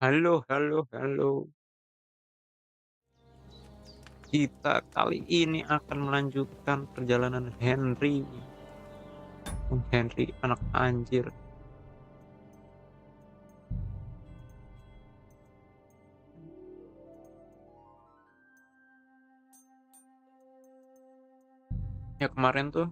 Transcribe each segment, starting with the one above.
Halo, halo, halo. Kita kali ini akan melanjutkan perjalanan Henry. Henry anak anjir. Ya kemarin tuh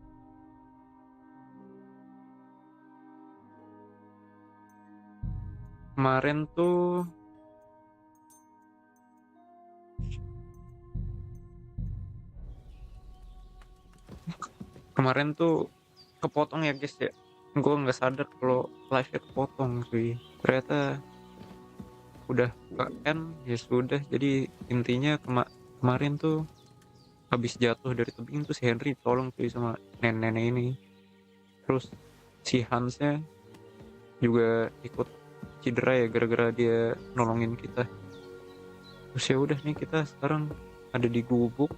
kemarin tuh kepotong ya guys ya. Gue nggak sadar kalau live-nya kepotong cuy. Ternyata udah ke end ya sudah. Jadi intinya kemarin tuh habis jatuh dari tebing tuh si Henry tolong cuy sama nenek-nenek ini. Terus si Hansnya juga ikut cedera ya gara-gara dia nolongin kita. Terus ya udah nih kita sekarang ada di gubuk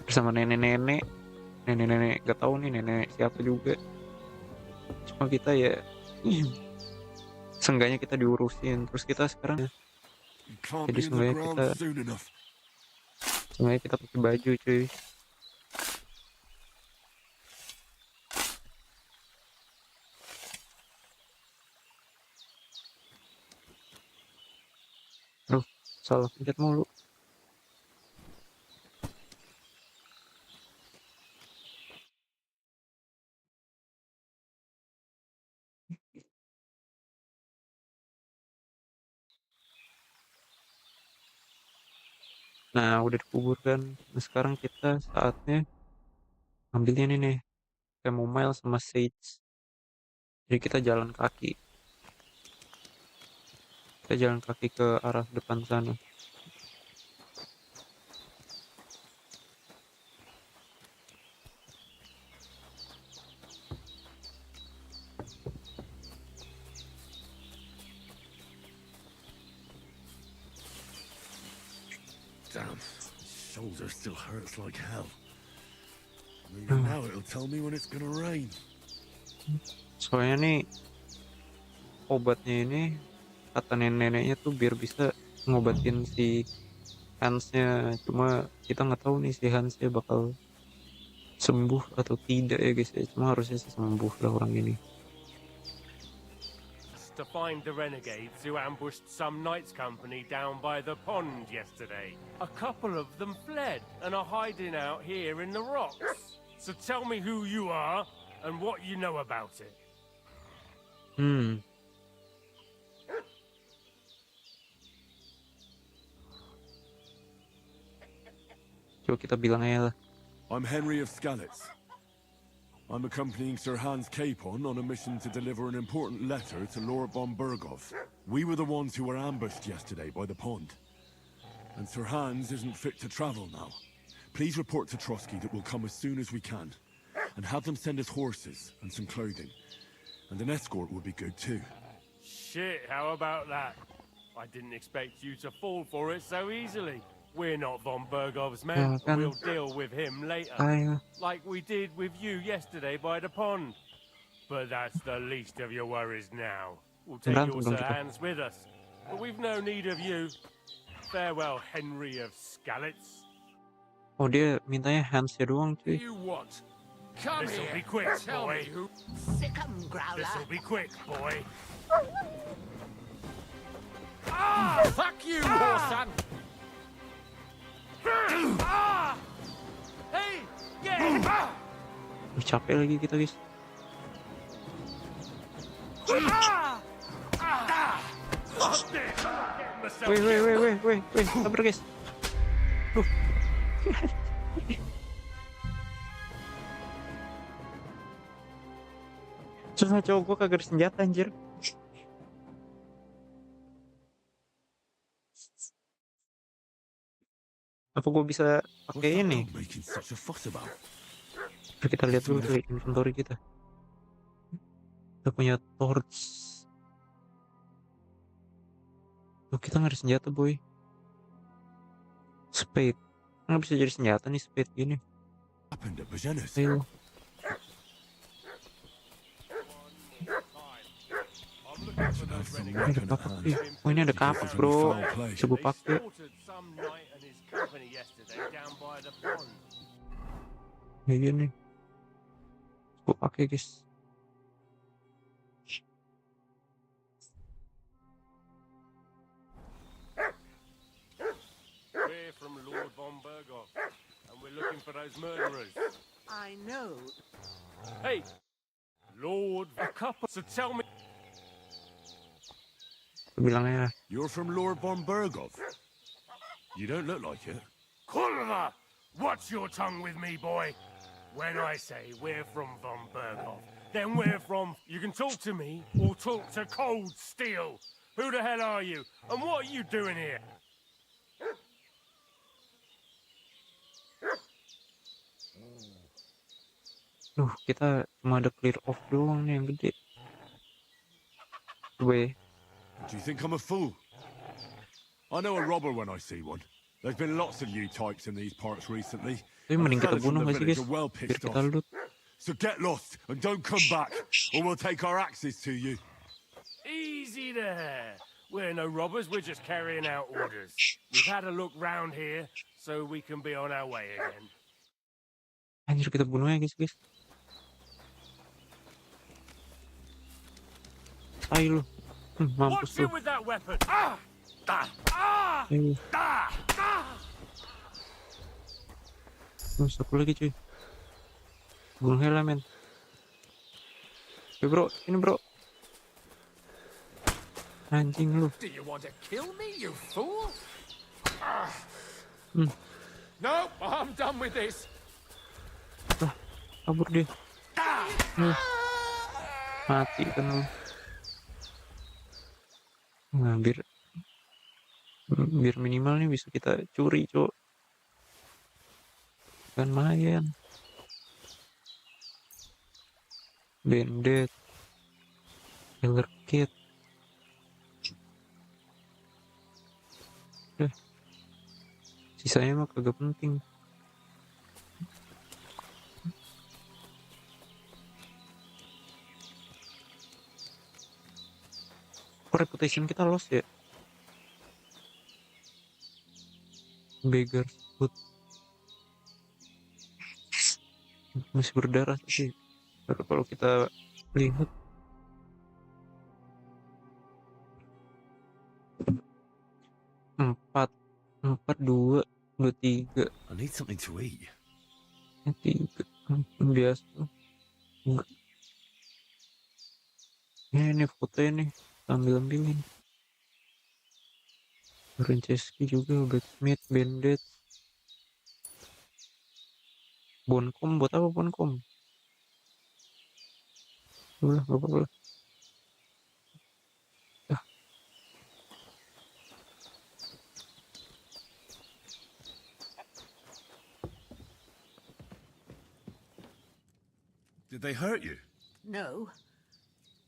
bersama nenek-nenek gak tahu nih nenek siapa juga, cuma kita ya seenggaknya kita diurusin. Terus kita sekarang You can't jadi be in the ground soon enough. seenggaknya kita pakai baju cuy. Aduh, salah pencet mulu. Nah udah dikuburkan. Nah, sekarang kita saatnya ambilnya ini nih chamomile sama sage. Jadi kita jalan kaki ke arah depan sana. Damn, my shoulder still hurts like hell. Maybe Hmm. now it'll tell me when it's gonna rain. Soalnya nih obatnya ini kata nenek-neneknya tuh biar bisa ngobatin si Hansnya, cuma kita nggak tahu nih si Hansnya bakal sembuh atau tidak ya guys ya. Cuma harusnya sih sembuh lah orang ini. To find the renegades who ambushed some knights company down by the pond yesterday. A couple of them fled and are hiding out here in the rocks. So tell me who you are and what you know about it. Coba kita bilang aja lah. I'm Henry of Skalitz. I'm accompanying Sir Hans Capon on a mission to deliver an important letter to Lord von Burgov. We were the ones who were ambushed yesterday by the pond. And Sir Hans isn't fit to travel now. Please report to Trotsky that we'll come as soon as we can. And have them send us horses and some clothing. And an escort would be good too. Shit, how about that? I didn't expect you to fall for it so easily. We're not von Burgov's men, and we'll deal with him later. Like we did with you yesterday by the pond. But that's the least of your worries now. We'll take your Sir Hans with us. But we've no need of you. Farewell, Henry of Skalitz. Oh dia mintanya Hansnya doang cuy. You want? This'll be quick, boy. This'll be quick, boy. Fuck you, Horsan! Hey, yeah. Capek lagi kita guys. Weh, sabar guys. Susah cowok gue kagak ada senjata anjir. Apa gue bisa pakai ini? Kita lihat dulu tuh inventory kita. Kita punya torch. Tuh kita nggak ada senjata boy. Spade. Nggak bisa jadi senjata nih spade gini. Ayo. have some Ini ada weapon at kapak hand. sih. Oh ini ada If this kapak is any bro. foul play. Bisa gue They pakai. slaughtered some knight and his company yesterday down by the pond. Iya nih. Gue pakai guys. We're from Lord von Berghoff, and we're looking for those murderers. I know. Hey, Lord, a couple. So tell me. Bilangnya You're from Lord von Berghoff? You don't look like it. Kurva! Watch your tongue with me, boy. When I say we're from von Berghoff, then we're from. You can talk to me or talk to cold steel. Who the hell are you? And what are you doing here? kita cuma ada clear off doang nih yang gede. Gue. Do you think I'm a fool? I know a robber when I see one. There's been lots of you types in these parts recently. Tapi and the mending kita fellas from bunuh the gak sih village guys? are well Biar pissed kita off. loot. So get lost and don't come back, or we'll take our axes to you. Easy there. We're no robbers, we're just carrying out orders. We've had a look round here, so we can be on our way again. Anjir kita bunuh ya guys. Ayo lu. Mampus What's lu. in with that weapon? Ah! Ah! Ah! Ayo. Ah! Ah! Satu lagi cuy. Bunuh hela men. Oke bro, ini bro. Anjing lu. Do you want to kill me, you fool? Hmm. No, I'm done with this. Kabur dia. Mati kan lu. Nah, biar minimal nih bisa kita curi cok. Kan lumayan. Bandit. Killer kit. Sisanya mah kagak penting. Reputation kita lost ya. Beggar food masih berdarah sih. Kalau kita lihat empat 2 3 I need something to eat. 3 biasa. Enggak. Ini fotonya nih, ambilin. Rinceski juga, Blacksmith, Bandit. Bonkom, buat apa bonkom? Udah, gak apa-apa. Did they hurt you? No.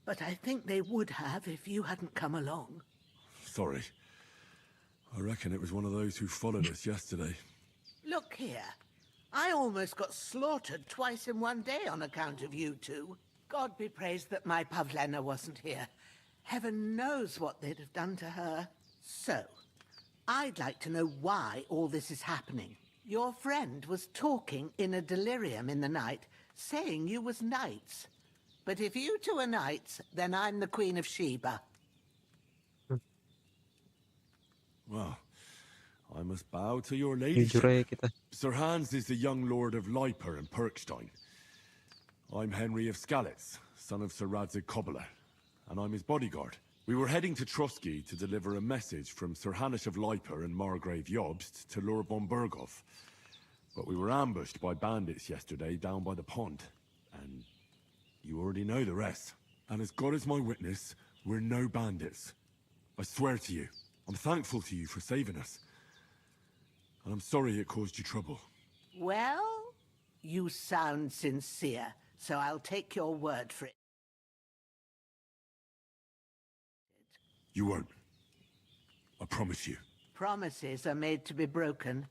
But I think they would have if you hadn't come along. Sorry. I reckon it was one of those who followed us yesterday. Look here. I almost got slaughtered twice in one day on account of you two. God be praised that my Pavlena wasn't here. Heaven knows what they'd have done to her. So, I'd like to know why all this is happening. Your friend was talking in a delirium in the night, saying you was knights. But if you two are knights, then I'm the Queen of Sheba. Well, I must bow to your Jujur ladyship. aja kita. Sir Hans is the young lord of Leiper and Perkstein. I'm Henry of Skalitz, son of Sir Radzig Cobbler, and I'm his bodyguard. We were heading to Trusky to deliver a message from Sir Hanish of Leiper and Margrave Jobst to Lord von Berghoff. But we were ambushed by bandits yesterday down by the pond, and you already know the rest. And as God is my witness, we're no bandits. I swear to you, I'm thankful to you for saving us. And I'm sorry it caused you trouble. Well, you sound sincere, so I'll take your word for it. You won't. I promise you. Promises are made to be broken,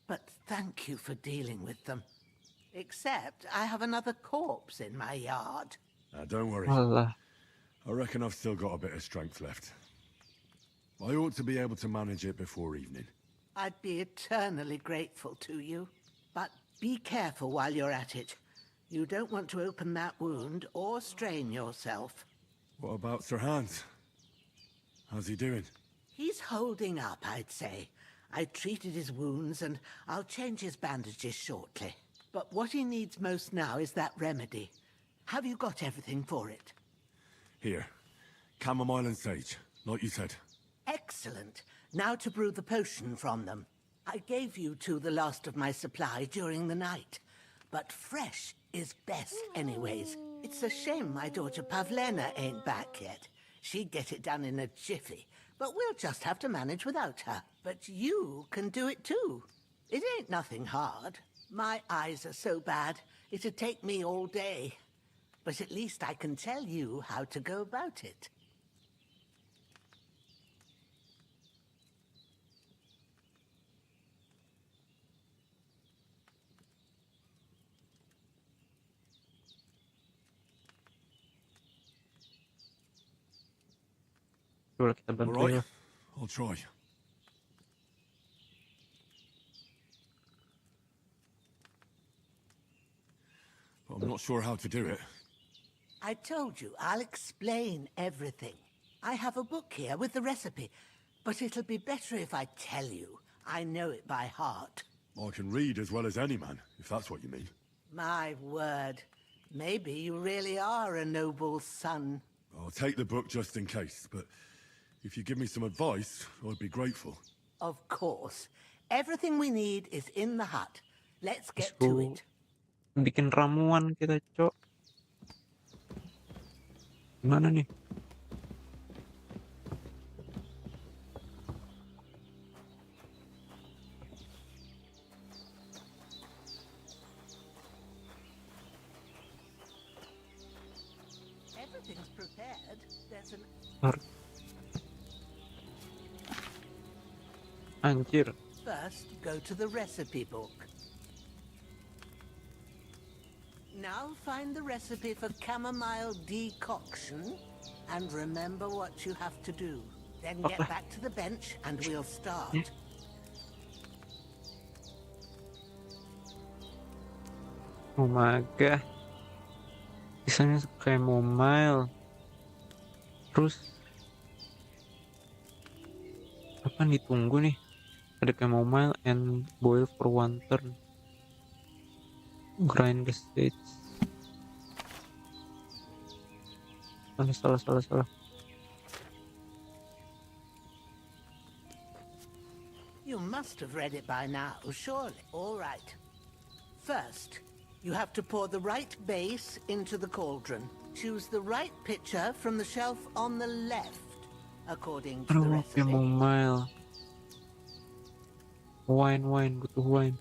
but thank you for dealing with them. Except I have another corpse in my yard. Don't worry. Alah. I reckon I've still got a bit of strength left. I ought to be able to manage it before evening. I'd be eternally grateful to you. But be careful while you're at it. You don't want to open that wound or strain yourself. What about Sir Hans? How's he doing? He's holding up, I'd say. I treated his wounds and I'll change his bandages shortly. But what he needs most now is that remedy. Have you got everything for it? Here. Chamomile and sage, like you said. Excellent. Now to brew the potion from them. I gave you two the last of my supply during the night. But fresh is best anyways. It's a shame my daughter Pavlena ain't back yet. She'd get it done in a jiffy. But we'll just have to manage without her. But you can do it too. It ain't nothing hard. My eyes are so bad, it'd take me all day. But at least I can tell you how to go about it. Coba kita bantu All ya. right, I'll try. But I'm not sure how to do it. I told you, I'll explain everything. I have a book here with the recipe, but it'll be better if I tell you. I know it by heart. I can read as well as any man, if that's what you mean. My word. Maybe you really are a noble son. I'll take the book just in case, but if you give me some advice, I'd be grateful. Of course. Everything we need is in the hut. Let's get Let's to go. it. Bikin ramuan kita, Cok. Gimana nih? Everything's prepared. There's an... Anjir. First, go to the recipe book. Now find the recipe for chamomile decoction and remember what you have to do. Then get back to the bench and we'll start. Oh my god. Misalnya chamomile. Terus apa nih, ditunggu nih. Ada chamomile and boil for 1 turn. Grind the stage. Salah. You must have read it by now, surely. All right. First, you have to pour the right base into the cauldron. Choose the right pitcher from the shelf on the left, according to the recipe. Chamomile. Wine, butuh wine.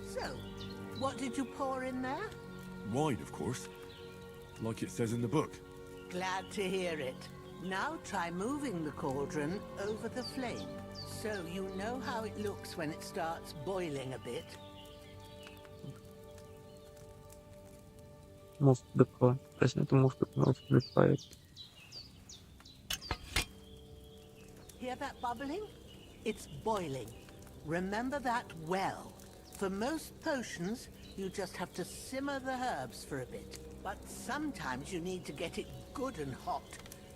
So, what did you pour in there? Wine, of course. Like it says in the book. Glad to hear it. Now try moving the cauldron over the flame, so you know how it looks when it starts boiling a bit. Move the corn. Press to move the fire. Hear that bubbling? It's boiling. Remember that well. For most potions, you just have to simmer the herbs for a bit. But sometimes you need to get it good and hot.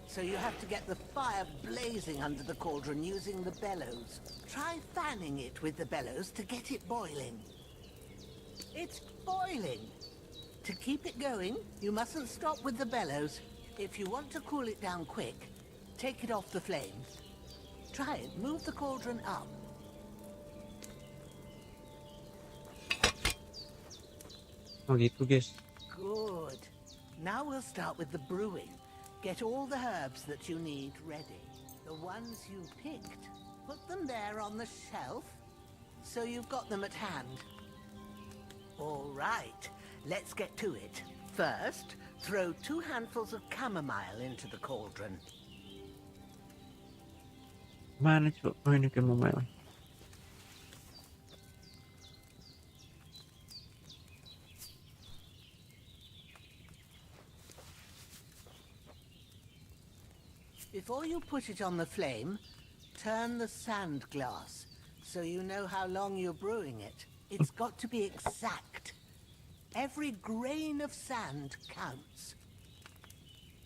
So you have to get the fire blazing under the cauldron using the bellows. Try fanning it with the bellows to get it boiling. It's boiling. To keep it going, you mustn't stop with the bellows. If you want to cool it down quick, take it off the flames. Try it. Move the cauldron up. Oh gitu, guys. Good. Now we'll start with the brewing. Get all the herbs that you need ready. The ones you picked, put them there on the shelf, so you've got them at hand. All right, let's get to it. First, throw 2 handfuls of chamomile into the cauldron. Mana coba? Oh ini chamomile. Before you put it on the flame, turn the sand glass so you know how long you're brewing it. It's got to be exact. Every grain of sand counts.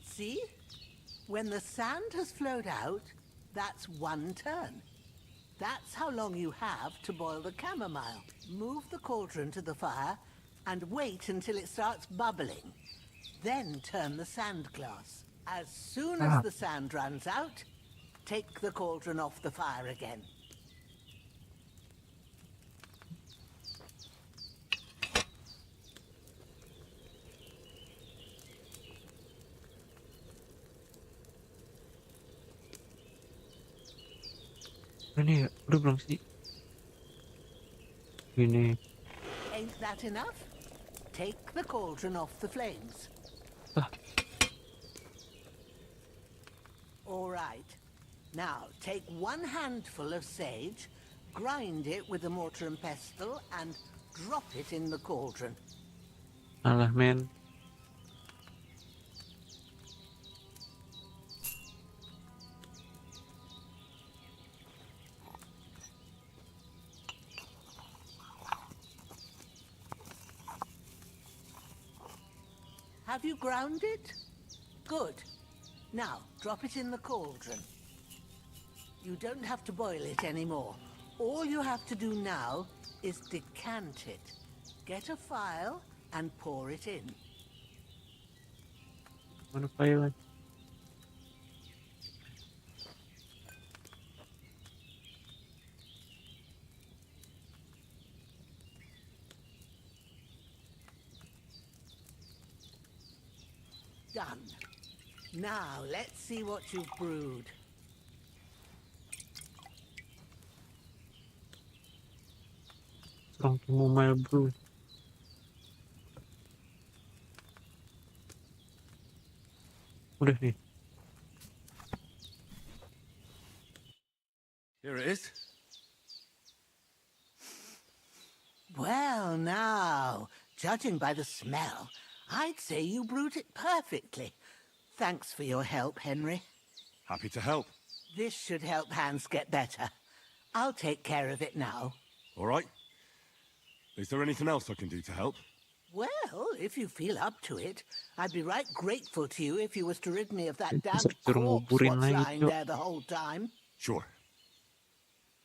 See? When the sand has flowed out, that's 1 turn. That's how long you have to boil the chamomile. Move the cauldron to the fire and wait until it starts bubbling. Then turn the sand glass. As soon as the sand runs out, take the cauldron off the fire again. Ini ya, udah belum sih? Ini. Ain't that enough? Take the cauldron off the flames. All right. Now, take 1 handful of sage, grind it with a mortar and pestle, and drop it in the cauldron. Alah, men. Have you ground it? Good. Now, drop it in the cauldron. You don't have to boil it anymore. All you have to do now is decant it. Get a phial and pour it in. Mana file? Done. Now, let's see what you've brewed. Strong chamomile brew. Udah nih. Here it is. Well, now, judging by the smell, I'd say you brewed it perfectly. Thanks for your help, Henry. Happy to help. This should help Hans get better. I'll take care of it now. All right. Is there anything else I can do to help? Well, if you feel up to it, I'd be right grateful to you if you was to rid me of that damn Suruh corpse nguburin what's lagi, lying Cok. there the whole time. Sure.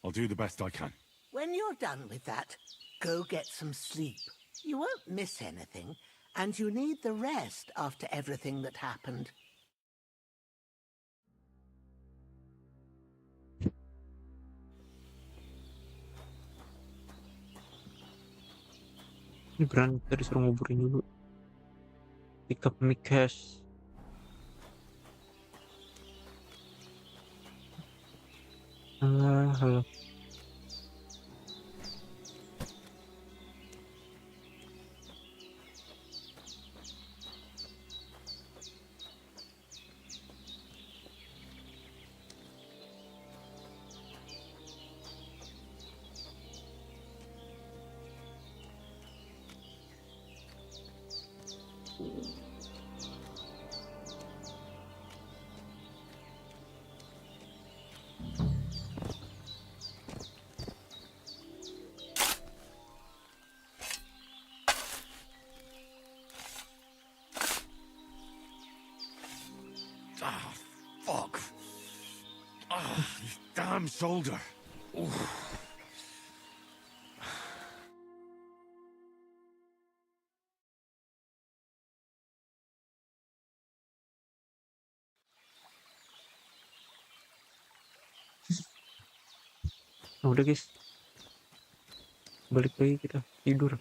I'll do the best I can. When you're done with that, go get some sleep. You won't miss anything, and you need the rest after everything that happened. Ini berani kita disuruh nguburin dulu. Pick up me cash. Halo. Ah, fuck. Ah, this damn shoulder. Oof. Nah, udah guys. Balik lagi kita tidur.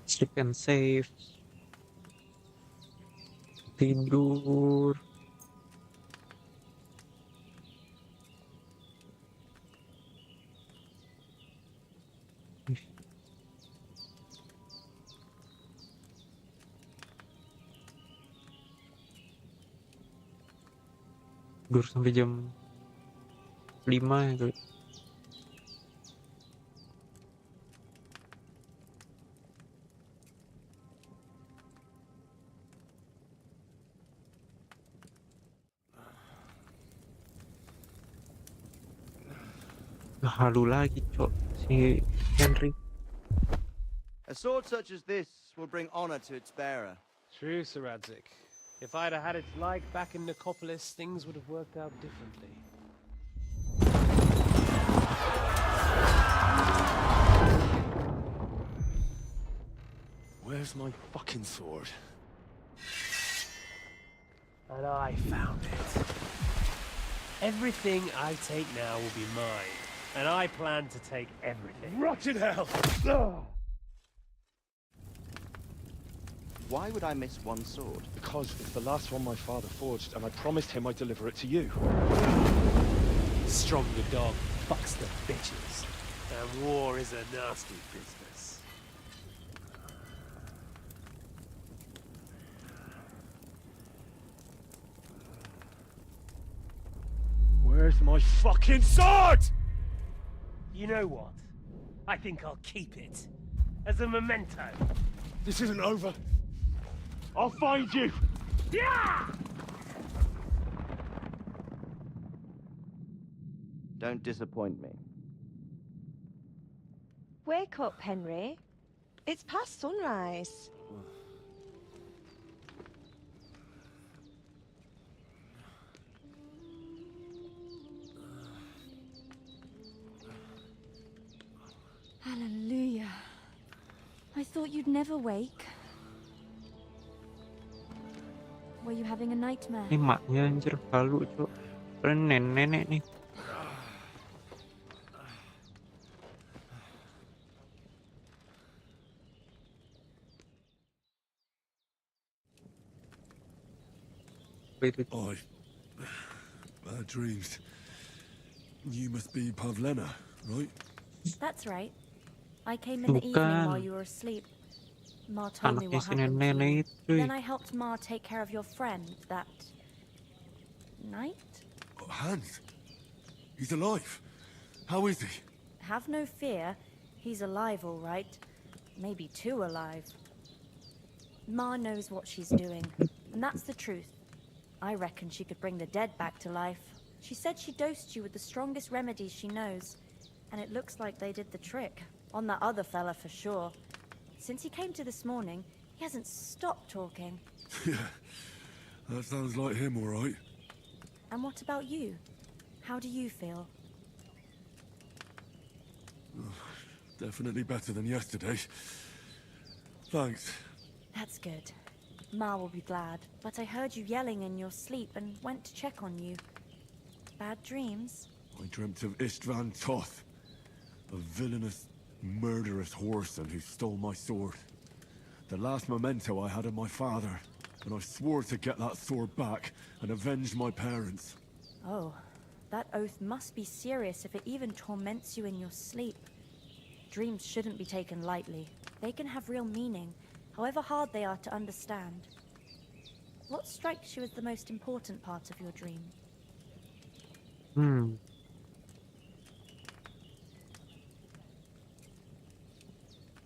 Sleep and save. Tidur. tidur sampai jam 5 itu. Halu lagi, Cok, si Henry. A sword such as this will bring honor to its bearer. True, Sir Radzik. If I'd have had its like back in Nicopolis, things would have worked out differently. Where's my fucking sword? And I found it. Everything I take now will be mine, and I plan to take everything. Rotten hell! Why would I miss one sword? Because it's the last one my father forged, and I promised him I'd deliver it to you. Stronger dog fucks the bitches, and war is a nasty business. Where's my fucking sword? You know what? I think I'll keep it. As a memento. This isn't over. I'll find you! Yeah! Don't disappoint me. Wake up, Henry. It's past sunrise. Hallelujah. I thought you'd never wake. Were you having a nightmare? Ini maknya anjir Halu, Cok. Kalian nenek nih. Apa itu? Bad dreams. You must be Pavlena, right? That's right. I came in the evening while you were asleep. Ma told me Anaknya what si happened to nenek you. itu. Then I helped Ma take care of your friend that night. Oh, Hans. He's alive. How is he? Have no fear. He's alive, all right. Maybe too alive. Ma knows what she's doing, and that's the truth. I reckon she could bring the dead back to life. She said she dosed you with the strongest remedies she knows, and it looks like they did the trick. On that other fella for sure. Since he came to this morning, he hasn't stopped talking. Yeah, that sounds like him, all right. And what about you? How do you feel? Definitely better than yesterday. Thanks. That's good. Ma will be glad, but I heard you yelling in your sleep and went to check on you. Bad dreams? I dreamt of Istvan Toth, a villainous, murderous whoreson who stole my sword. The last memento I had of my father, and I swore to get that sword back and avenge my parents. Oh, that oath must be serious if it even torments you in your sleep. Dreams shouldn't be taken lightly. They can have real meaning, however hard they are to understand. What strikes you as the most important part of your dream?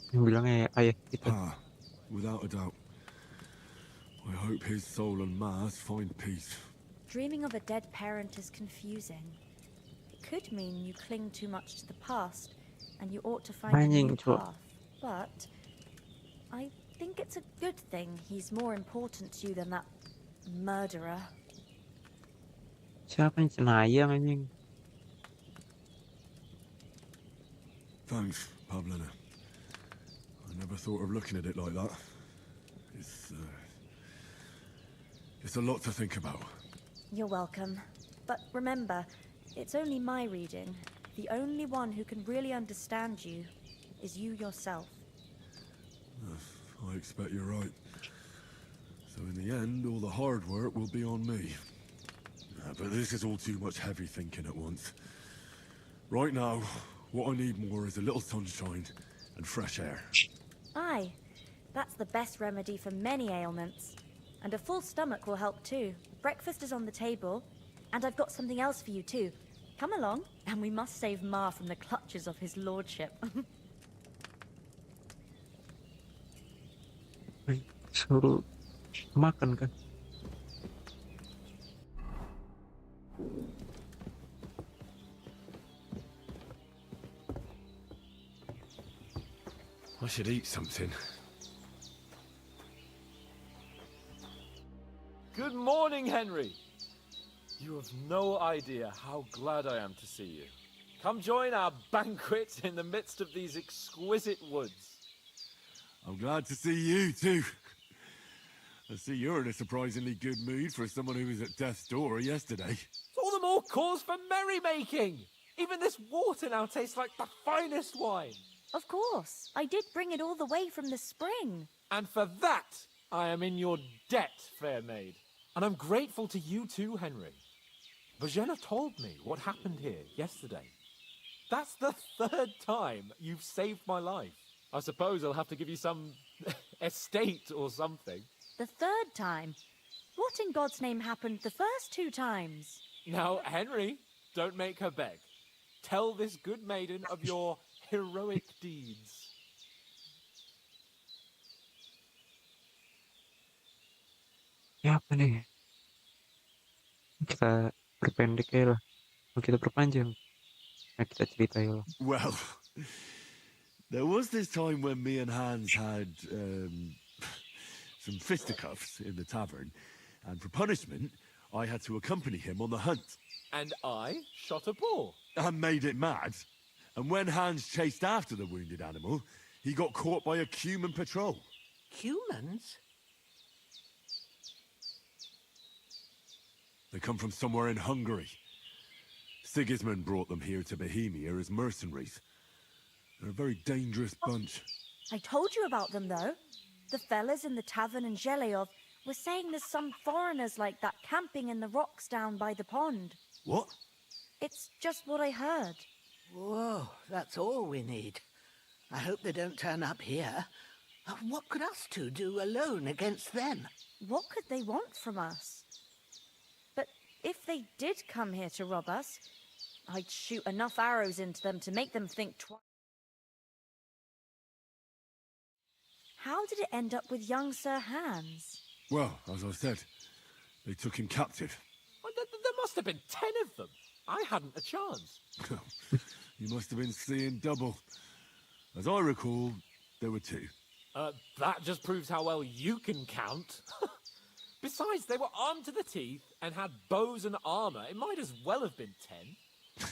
Yang bilangnya ayah kita. Pa, without a doubt. I hope his soul and Ma's find peace. Dreaming of a dead parent is confusing. It could mean you cling too much to the past, and you ought to find a new path. But I think it's a good thing he's more important to you than that murderer. Siapa yang cenayang anjing? Thanks, Pavlena. I never thought of looking at it like that. It's a lot to think about. You're welcome. But remember, it's only my reading. The only one who can really understand you is you yourself. I expect you're right. So in the end, all the hard work will be on me. But this is all too much heavy thinking at once. Right now, what I need more is a little sunshine and fresh air. Aye, that's the best remedy for many ailments. And a full stomach will help too. Breakfast is on the table. And I've got something else for you too. Come along, and we must save Ma from the clutches of his lordship. Suruh makan kan? I should eat something. Good morning, Henry. You have no idea how glad I am to see you. Come join our banquet in the midst of these exquisite woods. I'm glad to see you, too. I see you're in a surprisingly good mood for someone who was at death's door yesterday. It's all the more cause for merrymaking. Even this water now tastes like the finest wine. Of course. I did bring it all the way from the spring. And for that, I am in your debt, fair maid. And I'm grateful to you too, Henry. Bojena told me what happened here yesterday. That's the third time you've saved my life. I suppose I'll have to give you some estate or something. The third time? What in God's name happened the first 2 times? Now, Henry, don't make her beg. Tell this good maiden of your heroic deeds. Ya apa nih? Kita berpendek ya lah. Kalau kita perpanjang, nah kita ceritain lah. Well, there was this time when me and Hans had some fisticuffs in the tavern, and for punishment, I had to accompany him on the hunt. And I shot a boar. And made it mad. And when Hans chased after the wounded animal, he got caught by a human patrol. Humans? They come from somewhere in Hungary. Sigismund brought them here to Bohemia as mercenaries. They're a very dangerous bunch. I told you about them, though. The fellas in the tavern in Zheleyov were saying there's some foreigners like that camping in the rocks down by the pond. What? It's just what I heard. Whoa, that's all we need. I hope they don't turn up here. What could us two do alone against them? What could they want from us? But if they did come here to rob us, I'd shoot enough arrows into them to make them think twice. How did it end up with young Sir Hans? Well, as I said, they took him captive. Well, there must have been 10 of them. I hadn't a chance. You must have been seeing double. As I recall, there were 2. That just proves how well you can count. Besides, they were armed to the teeth and had bows and armor. It might as well have been 10.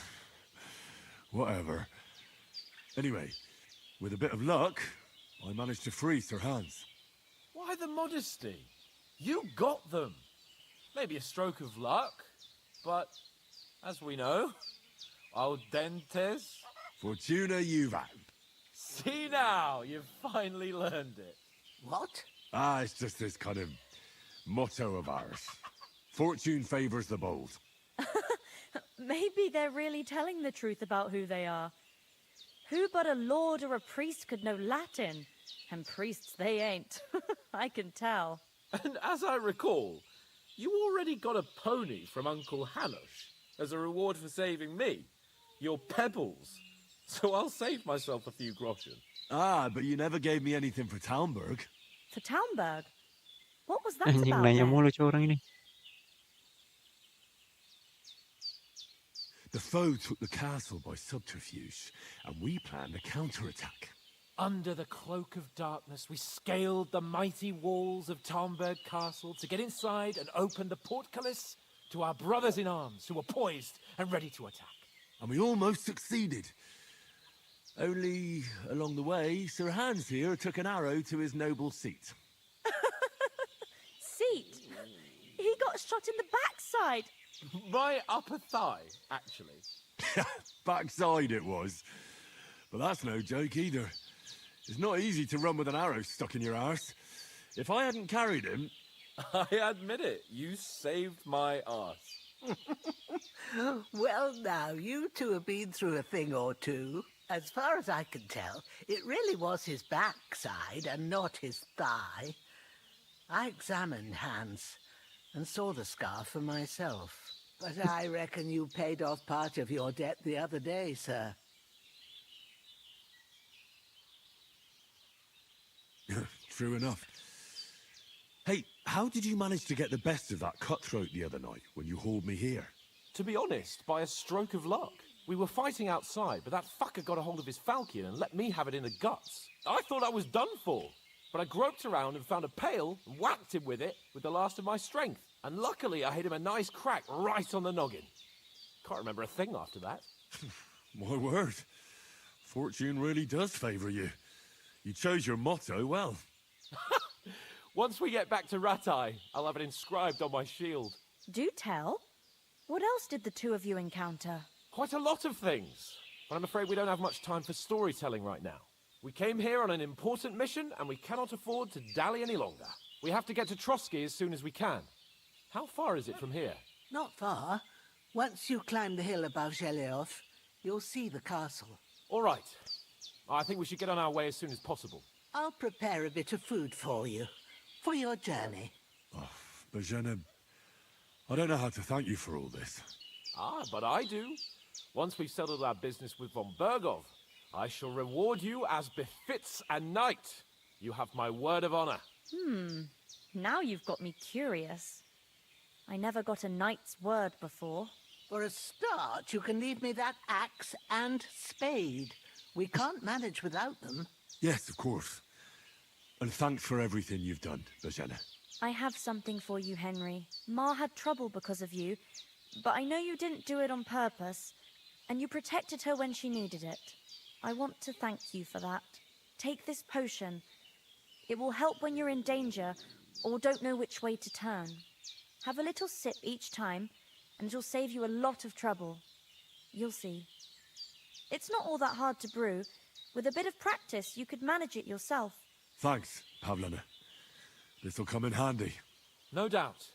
Whatever. Anyway, with a bit of luck, I managed to free Sir Hans. Why the modesty? You got them. Maybe a stroke of luck, but as we know, audentes. Fortuna juvat. See now, you've finally learned it. What? It's just this kind of motto of ours. Fortune favors the bold. Maybe they're really telling the truth about who they are. Who but a lord or a priest could know Latin? And priests they ain't. I can tell. And as I recall, you already got a pony from Uncle Hanush as a reward for saving me. Your pebbles. So I'll save myself a few groschen. But you never gave me anything for Talmberg. For Talmberg? What was that Anjing about nanya then? mulu cuy orang ini. The foe took the castle by subterfuge, and we planned a counterattack. Under the cloak of darkness, we scaled the mighty walls of Talmberg Castle to get inside and open the portcullis to our brothers in arms who were poised and ready to attack. And we almost succeeded. Only, along the way, Sir Hans here took an arrow to his noble seat. Seat? He got shot in the backside. My upper thigh, actually. Backside it was. But that's no joke either. It's not easy to run with an arrow stuck in your arse. If I hadn't carried him... I admit it, you saved my arse. Well, now, you two have been through a thing or two. As far as I can tell, it really was his backside and not his thigh. I examined Hans and saw the scar for myself. But I reckon you paid off part of your debt the other day, sir. True enough. Hey, how did you manage to get the best of that cutthroat the other night when you hauled me here? To be honest, by a stroke of luck. We were fighting outside, but that fucker got a hold of his falcon and let me have it in the guts. I thought I was done for, but I groped around and found a pail and whacked him with it with the last of my strength. And luckily, I hit him a nice crack right on the noggin. Can't remember a thing after that. My word. Fortune really does favor you. You chose your motto well. Once we get back to Ratai, I'll have it inscribed on my shield. Do tell. What else did the two of you encounter? Quite a lot of things, but I'm afraid we don't have much time for storytelling right now. We came here on an important mission, and we cannot afford to dally any longer. We have to get to Trotsky as soon as we can. How far is it from here? Not far. Once you climb the hill above Zheleov, you'll see the castle. All right. I think we should get on our way as soon as possible. I'll prepare a bit of food for you, for your journey. Oh, Bozhena, I don't know how to thank you for all this. Ah, but I do. Once we've settled our business with von Bergov, I shall reward you as befits a knight. You have my word of honor. Now you've got me curious. I never got a knight's word before. For a start, you can leave me that axe and spade. We can't manage without them. Yes, of course. And thanks for everything you've done, Bozhena. I have something for you, Henry. Ma had trouble because of you, but I know you didn't do it on purpose, and you protected her when she needed it. I want to thank you for that. Take this potion. It will help when you're in danger or don't know which way to turn. Have a little sip each time, and it'll save you a lot of trouble. You'll see. It's not all that hard to brew. With a bit of practice, you could manage it yourself. Thanks, Pavlena. This'll come in handy. No doubt.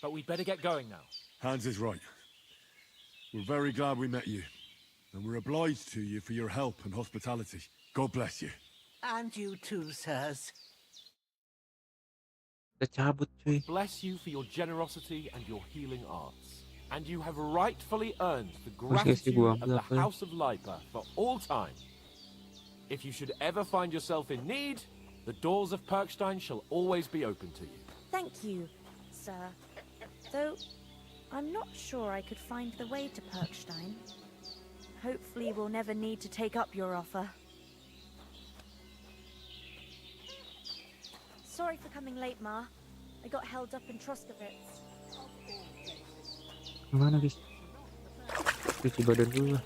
But we'd better get going now. Hans is right. We're very glad we met you. And we're obliged to you for your help and hospitality. God bless you. And you too, sirs. Bless you for your generosity and your healing arts. And you have rightfully earned the gratitude of the House of Lipa for all time. If you should ever find yourself in need, the doors of Perkstein shall always be open to you. Thank you, sir. Though, I'm not sure I could find the way to Perkstein. Hopefully we'll never need to take up your offer. Sorry for coming late, Ma. I got held up in Troskowitz. Mana guys? Cuci badan dulu lah.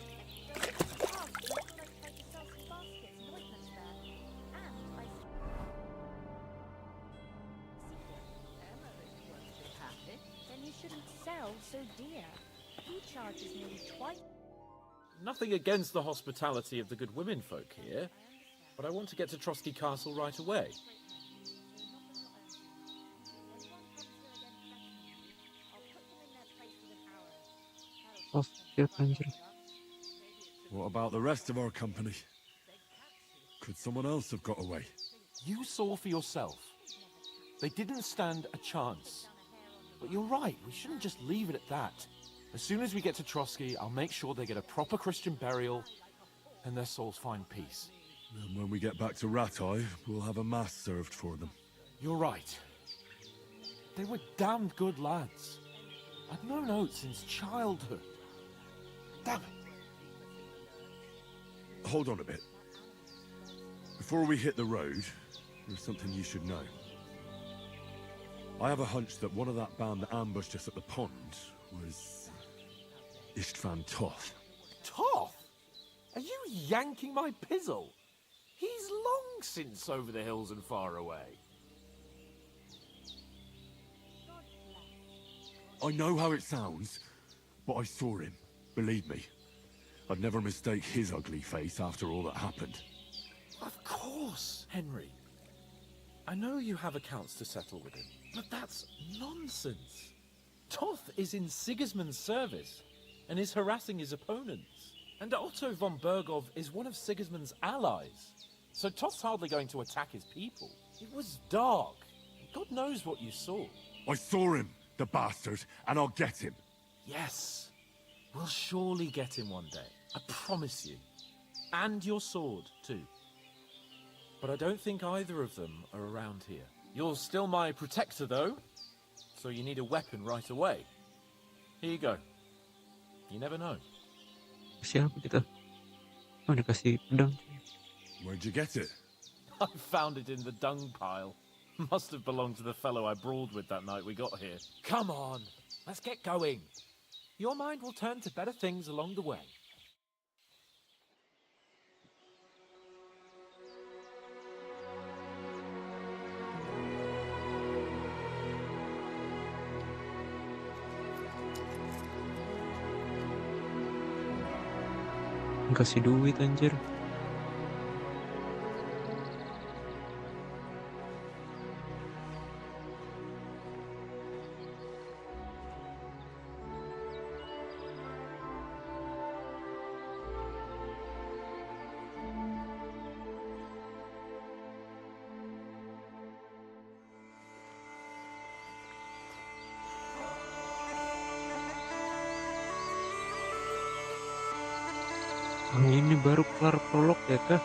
Then you shouldn't sell so dear. He charges nearly twice. Nothing against the hospitality of the good women folk here, but I want to get to Trotsky Castle right away. Oh, shit, anjir. What about the rest of our company? Could someone else have got away? You saw for yourself. They didn't stand a chance. But you're right, we shouldn't just leave it at that. As soon as we get to Trotsky, I'll make sure they get a proper Christian burial and their souls find peace. And when we get back to Ratai, we'll have a mass served for them. You're right. They were damned good lads. I'd known Oates since childhood. Damn it. Hold on a bit. Before we hit the road, there's something you should know. I have a hunch that one of that band that ambushed us at the pond was Istvan Toth. Toth? Are you yanking my pizzle? He's long since over the hills and far away. I know how it sounds, but I saw him. Believe me. I'd never mistake his ugly face after all that happened. Of course, Henry. I know you have accounts to settle with him, but that's nonsense. Toth is in Sigismund's service and is harassing his opponents. And Otto von Bergov is one of Sigismund's allies. So Toth's hardly going to attack his people. It was dark. God knows what you saw. I saw him, the bastard, and I'll get him. Yes. We'll surely get him one day. I promise you. And your sword, too. But I don't think either of them are around here. You're still my protector, though. So you need a weapon right away. Here you go. You never know. Siapa kita? Oh, dikasih pedang. Where'd you get it? I found it in the dung pile. Must have belonged to the fellow I brawled with that night we got here. Come on, let's get going. Your mind will turn to better things along the way. Kasih duit anjir. Ini baru kelar prolog ya kah?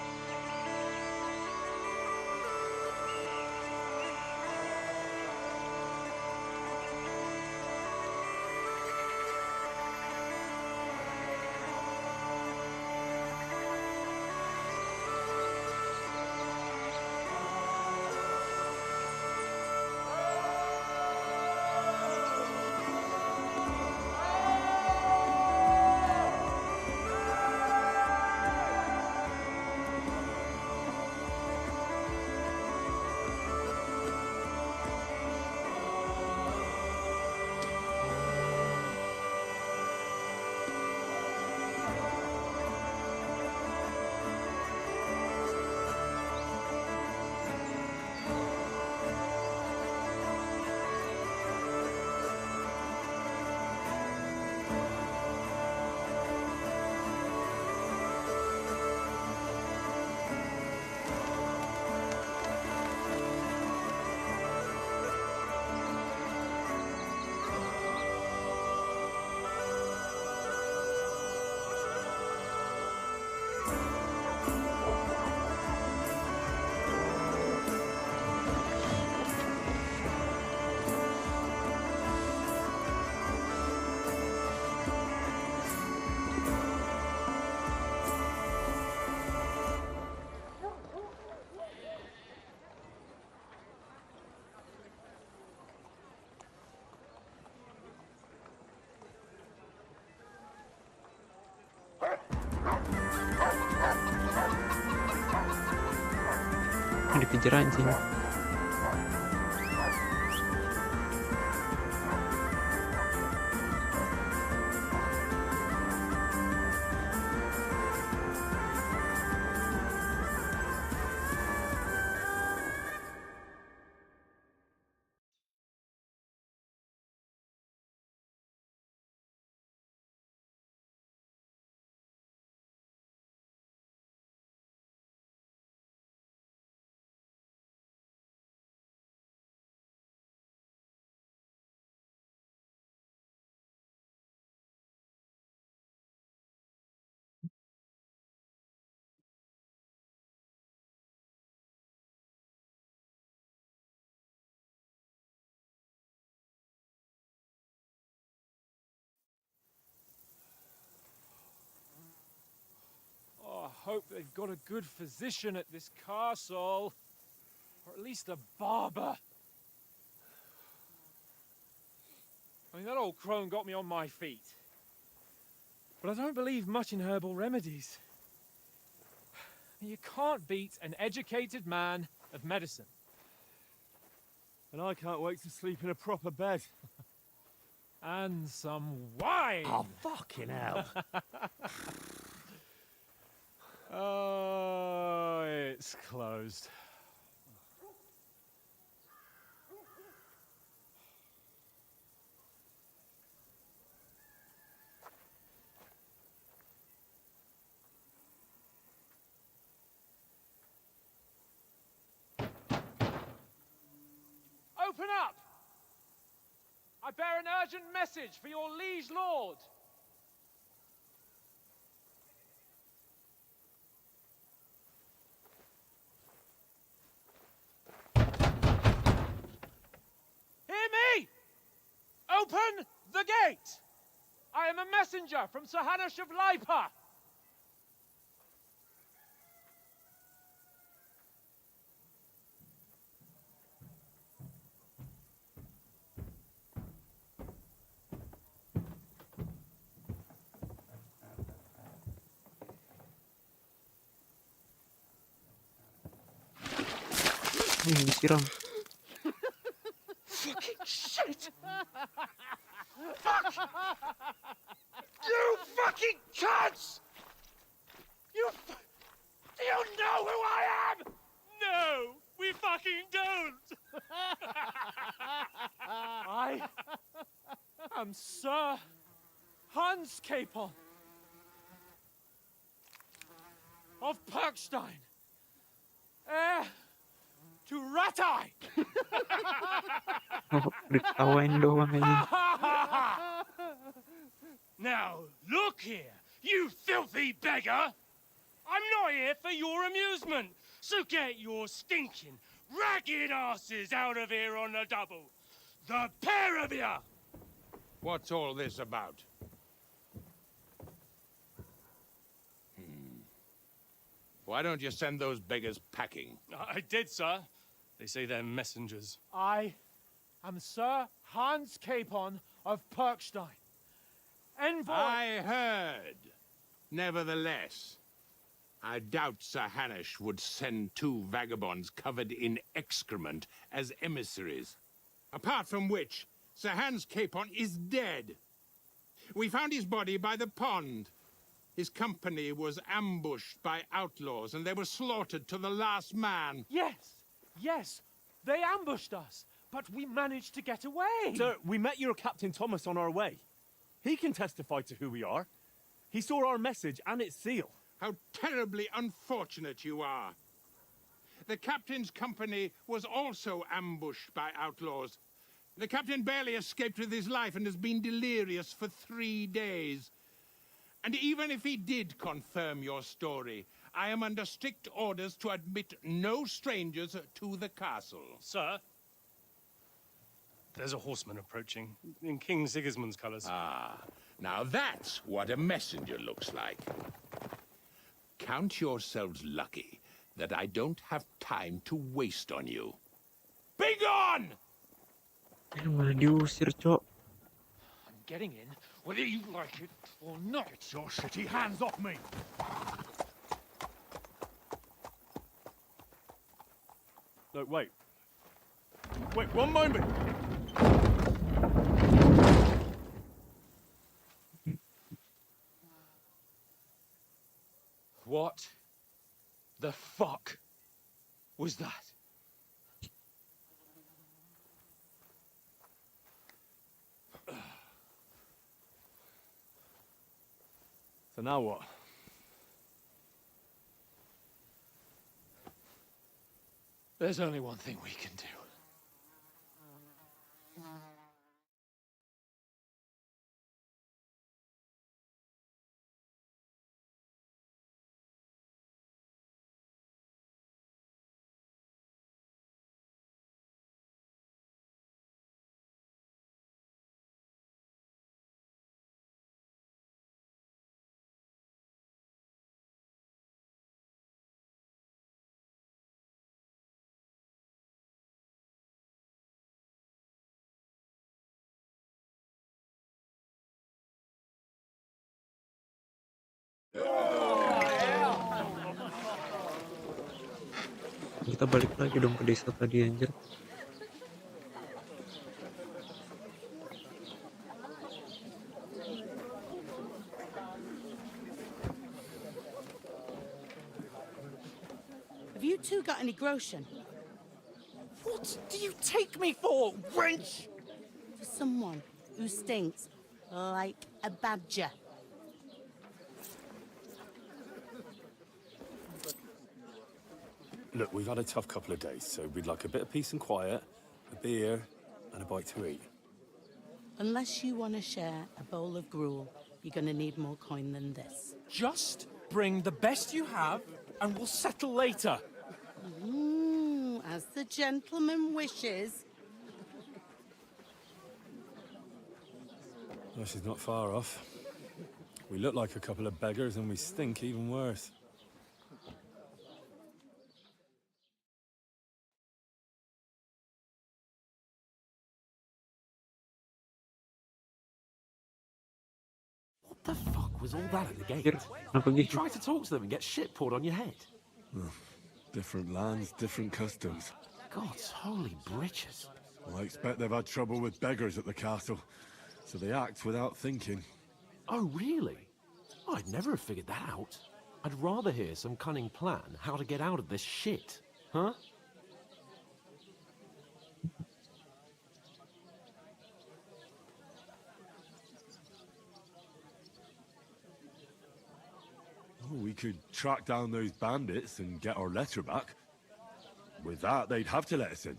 Dikejar anjing. Oh, I hope they've got a good physician at this castle. Or at least a barber. I mean, that old crone got me on my feet. But I don't believe much in herbal remedies. You can't beat an educated man of medicine. And I can't wait to sleep in a proper bed. And some wine! Oh, fucking hell. Oh, it's closed. Open up! I bear an urgent message for your liege lord. Hear me! Open the gate! I am a messenger from Sir Hanush of Lipa. Disiram. Fucking shit! Fuck! You fucking cunts! Do you know who I am? No, we fucking don't! I am Sir Hans Capon of Perkstein, heir to Ratai! Oh, diketawain doang aja. Now, look here, you filthy beggar! I'm not here for your amusement, so get your stinking, ragged asses out of here on the double. The pair of you! What's all this about? Why don't you send those beggars packing? I did, sir. They say they're messengers. I am Sir Hans Capon of Perkstein. Envoy... I heard. Nevertheless, I doubt Sir Hanush would send two vagabonds covered in excrement as emissaries. Apart from which, Sir Hans Capon is dead. We found his body by the pond. His company was ambushed by outlaws, and they were slaughtered to the last man. Yes, they ambushed us, but we managed to get away. Sir, we met your Captain Thomas on our way. He can testify to who we are. He saw our message and its seal. How terribly unfortunate you are. The captain's company was also ambushed by outlaws. The captain barely escaped with his life and has been delirious for 3 days. And even if he did confirm your story, I am under strict orders to admit no strangers to the castle. Sir, there's a horseman approaching in King Sigismund's colours. Ah, now that's what a messenger looks like. Count yourselves lucky that I don't have time to waste on you. Be gone! Malah diusir, Cok. I'm getting in, whether you like it or not. Get your shitty hands off me! No, wait. Wait, one moment! What the fuck was that? So now what? There's only one thing we can do. Kita balik lagi dong ke desa tadi, anjir. Have you two got any groschen? What do you take me for, wench? For someone who stinks like a badger. Look, we've had a tough couple of days, so we'd like a bit of peace and quiet, a beer, and a bite to eat. Unless you want to share a bowl of gruel, you're going to need more coin than this. Just bring the best you have, and we'll settle later. As the gentleman wishes. Well, she's not far off. We look like a couple of beggars, and we stink even worse. What the fuck was all that at the gate? Kenapa You gitu? try to talk to them and get shit poured on your head. Different lands, different customs. God's holy britches. Well, I expect they've had trouble with beggars at the castle, so they act without thinking. Oh, really? I'd never have figured that out. I'd rather hear some cunning plan how to get out of this shit. Huh? Oh, we could track down those bandits and get our letter back. With that, they'd have to let us in.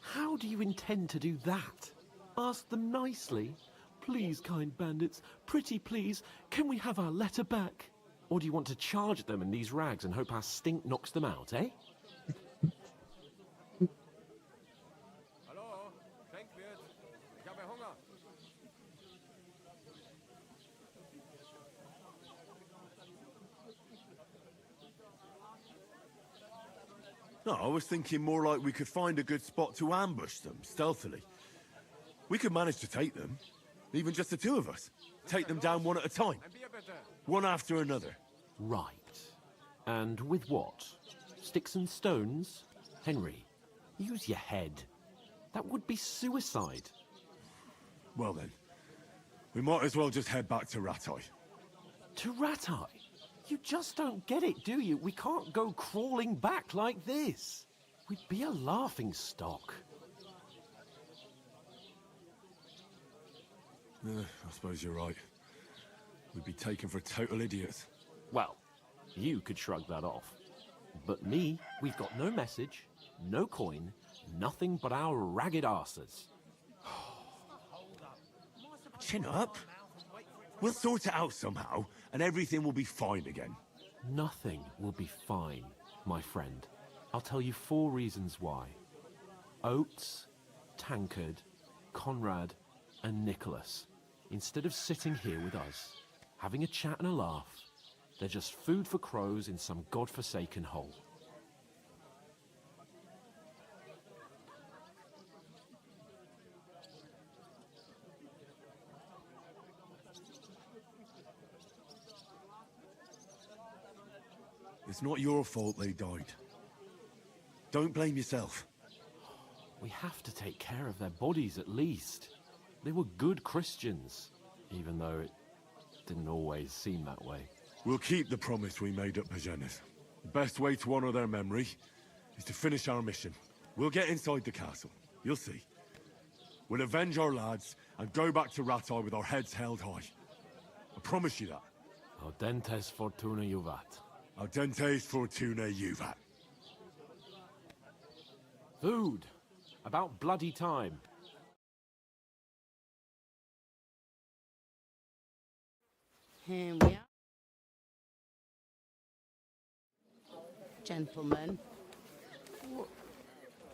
How do you intend to do that? Ask them nicely. Please, kind bandits, pretty please, can we have our letter back? Or do you want to charge them in these rags and hope our stink knocks them out, eh? Hallo, Schenkwirt. Ich habe Hunger. No, I was thinking more like we could find a good spot to ambush them, stealthily. We could manage to take them, even just the two of us. Take them down one at a time. One after another. Right. And with what? Sticks and stones? Henry, use your head. That would be suicide. Well then, we might as well just head back to Ratai. To Ratai? You just don't get it, do you? We can't go crawling back like this. We'd be a laughing stock. I suppose you're right. We'd be taken for total idiots. Well, you could shrug that off. But me, we've got no message, no coin, nothing but our ragged arses. Chin up. We'll sort it out somehow, and everything will be fine again. Nothing will be fine, my friend. I'll tell you 4 reasons why. Oates, Tankard, Conrad, and Nicholas, instead of sitting here with us, having a chat and a laugh, they're just food for crows in some godforsaken hole. It's not your fault they died. Don't blame yourself. We have to take care of their bodies at least. They were good Christians, even though it didn't always seem that way. We'll keep the promise we made at Perjalanan. The best way to honor their memory is to finish our mission. We'll get inside the castle. You'll see. We'll avenge our lads and go back to Ratai with our heads held high. I promise you that. Audentes fortuna juvat. Audentes fortuna juvat. Food. About bloody time. Here we are. Gentlemen.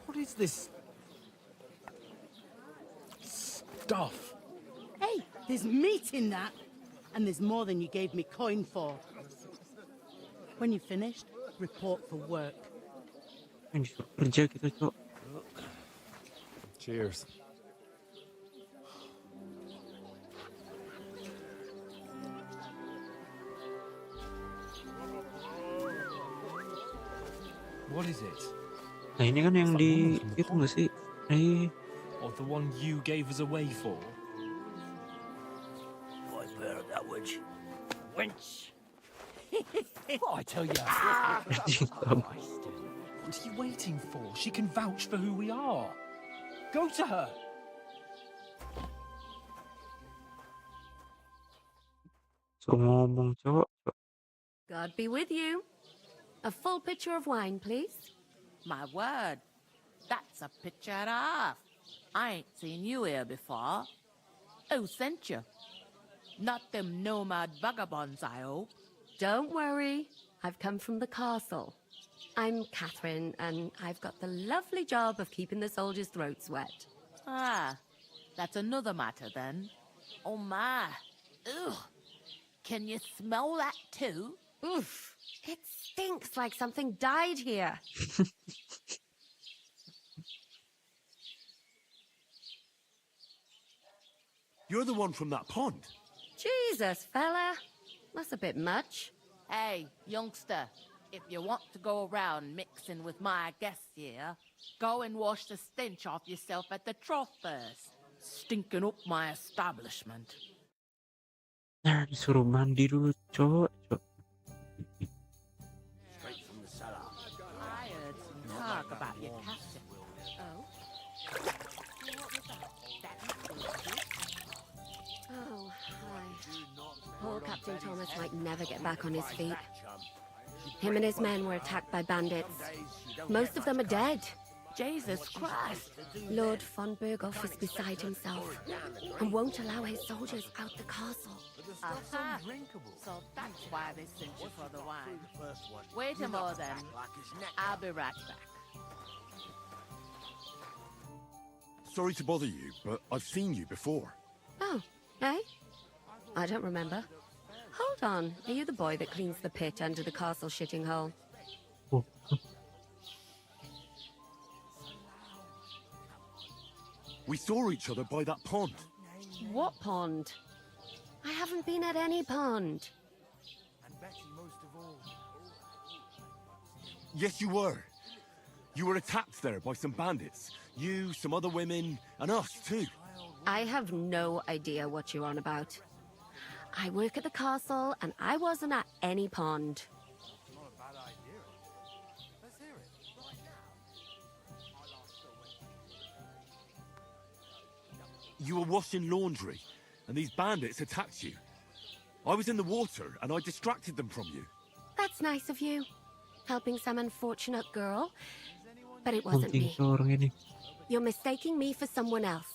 What is this stuff? Hey, there's meat in that. And there's more than you gave me coin for. When you're finished, report for work. Yang disuruh kerja kita, Cok. Cheers. What is it? Nah, ini kan yang di itu nggak sih? Or the one you gave us away for? I bear that witch. Wench! What I tell you. Christ. What are you waiting for? She can vouch for who we are. Go to her. Suruh ngomong, Cok. God be with you. A full pitcher of wine, please. My word, that's a picture and a half. I ain't seen you here before. Who sent you? Not them nomad vagabonds, I hope. Don't worry. I've come from the castle. I'm Catherine, and I've got the lovely job of keeping the soldiers' throats wet. Ah, that's another matter then. Oh my. Ugh. Can you smell that too? Oof. It stinks like something died here. You're the one from that pond. Jesus, fella. That's a bit much. Hey, youngster, if you want to go around mixing with my guests here, go and wash the stench off yourself at the trough first. Stinking up my establishment. Nah, disuruh mandi dulu, cok. Straight from the cellar. I heard some talk about your captain. Oh? Oh, hi. Poor Captain Thomas might never get back on his feet. Him and his men were attacked by bandits. Most of them are dead. Jesus Christ! Lord von Berghoff is beside himself and won't allow his soldiers out the castle. Aha! So that's why they sent you for the wine. Wait a moment then. I'll be right back. Sorry to bother you, but I've seen you before. Oh, eh? I don't remember. Hold on. Are you the boy that cleans the pit under the castle shitting hole? Oh. We saw each other by that pond. What pond? I haven't been at any pond. Yes, you were. You were attacked there by some bandits. You, some other women, and us too. I have no idea what you're on about. I work at the castle, and I wasn't at any pond. You were washing laundry, and these bandits attacked you. I was in the water, and I distracted them from you. That's nice of you. Helping some unfortunate girl. But it wasn't me. You're mistaking me for someone else.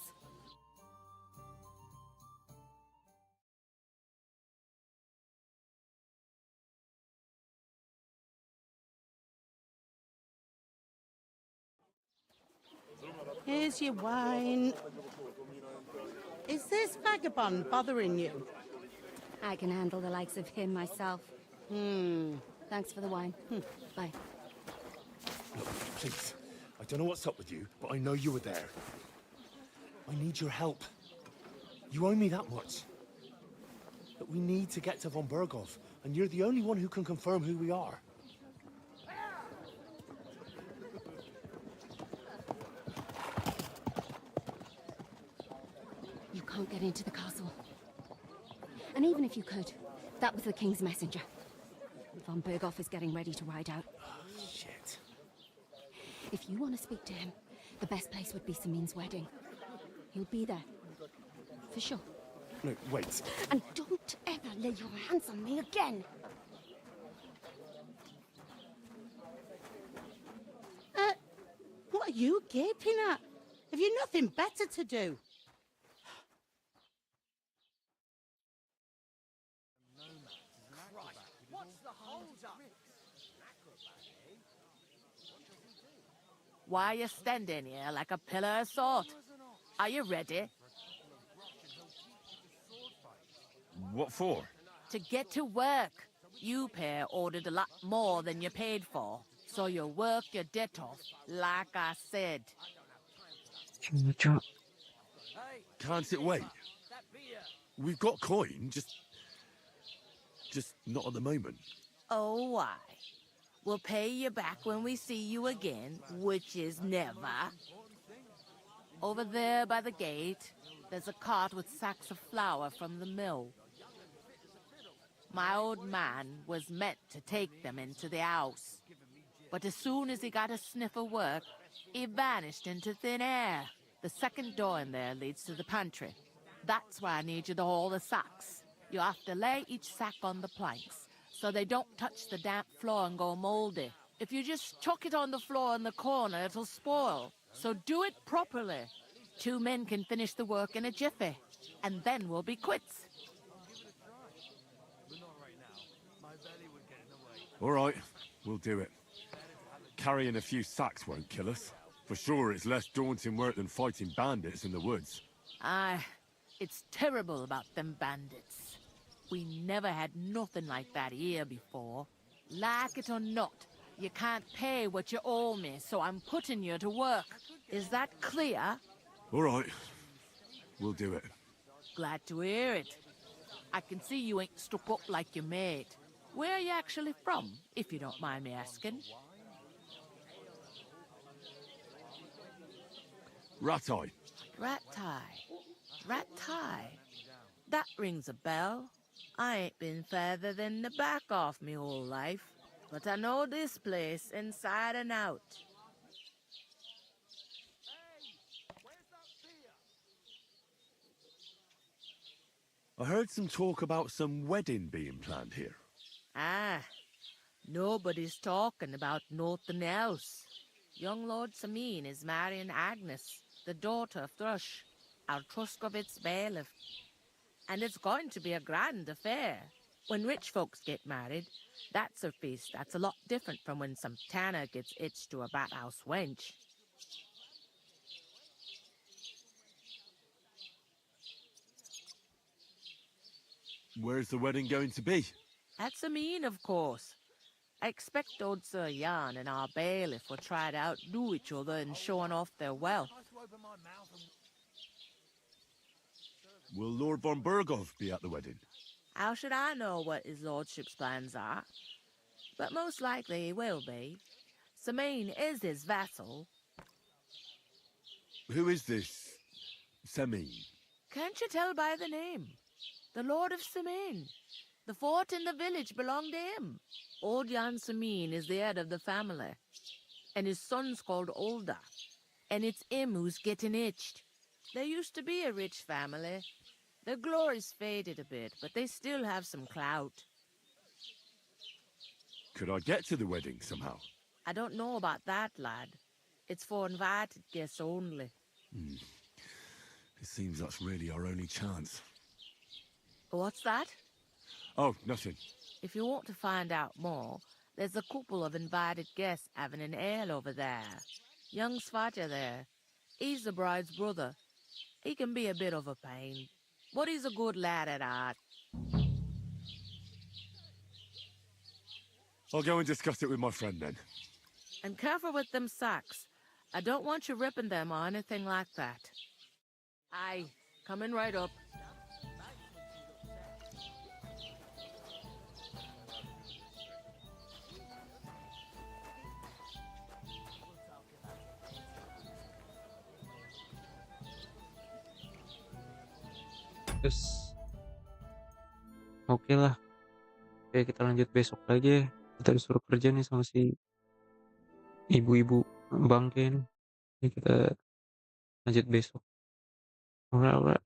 Here's your wine. Is this vagabond bothering you? I can handle the likes of him myself. Thanks for the wine. Bye. Look, please. I don't know what's up with you, but I know you were there. I need your help. You owe me that much. But we need to get to von Berghoff, and you're the only one who can confirm who we are. You can't get into the castle. And even if you could, that was the King's messenger. Von Berghoff is getting ready to ride out. Oh, shit. If you want to speak to him, the best place would be Samin's wedding. He'll be there. For sure. No, wait. And don't ever lay your hands on me again! What are you gaping at? Have you nothing better to do? Why are you standing here like a pillar of salt? Are you ready? What for? To get to work. You pair ordered a lot more than you paid for. So you work your debt off, like I said. Can't it wait? We've got coin, just not at the moment. Oh, why? We'll pay you back when we see you again, which is never. Over there by the gate, there's a cart with sacks of flour from the mill. My old man was meant to take them into the house. But as soon as he got a sniff of work, he vanished into thin air. The second door in there leads to the pantry. That's why I need you to haul the sacks. You have to lay each sack on the planks, so they don't touch the damp floor and go moldy. If you just chuck it on the floor in the corner, it'll spoil. So do it properly. 2 men can finish the work in a jiffy, and then we'll be quits. All right, we'll do it. Carrying a few sacks won't kill us. For sure, it's less daunting work than fighting bandits in the woods. Aye, it's terrible about them bandits. We never had nothing like that here before. Like it or not, you can't pay what you owe me, so I'm putting you to work. Is that clear? All right, we'll do it. Glad to hear it. I can see you ain't stuck up like your mate. Where are you actually from, if you don't mind me asking? Ratai. Ratai. That rings a bell. I ain't been further than the back off me whole life, but I know this place inside and out. I heard some talk about some wedding being planned here. Ah, nobody's talking about nothing else. Young Lord Samin is marrying Agnes, the daughter of Thrush, our Truscovitz bailiff. And it's going to be a grand affair. When rich folks get married, that's a feast that's a lot different from when some tanner gets hitched to a bathhouse wench. Where's the wedding going to be? At Samin, of course. I expect old Sir Jan and our bailiff will try to outdo each other in showing off their wealth. Will Lord von Burgov be at the wedding? How should I know what his lordship's plans are? But most likely he will be. Samin is his vassal. Who is this Semin? Can't you tell by the name? The Lord of Samin. The fort and the village belong to him. Old Jan Samin is the head of the family, and his son's called Olda, and it's him who's getting itched. There used to be a rich family. Their glory's faded a bit, but they still have some clout. Could I get to the wedding somehow? I don't know about that, lad. It's for invited guests only. It seems that's really our only chance. What's that? Oh, nothing. If you want to find out more, there's a couple of invited guests having an ale over there. Young Svatja there. He's the bride's brother. He can be a bit of a pain, but he's a good lad at heart. I'll go and discuss it with my friend then. And careful with them sacks. I don't want you ripping them or anything like that. Aye, coming right up. Terus oke lah. Oke, kita lanjut besok lagi ya. Kita disuruh kerja nih sama si ibu-ibu bangke nih. Jadi kita lanjut besok. Alright.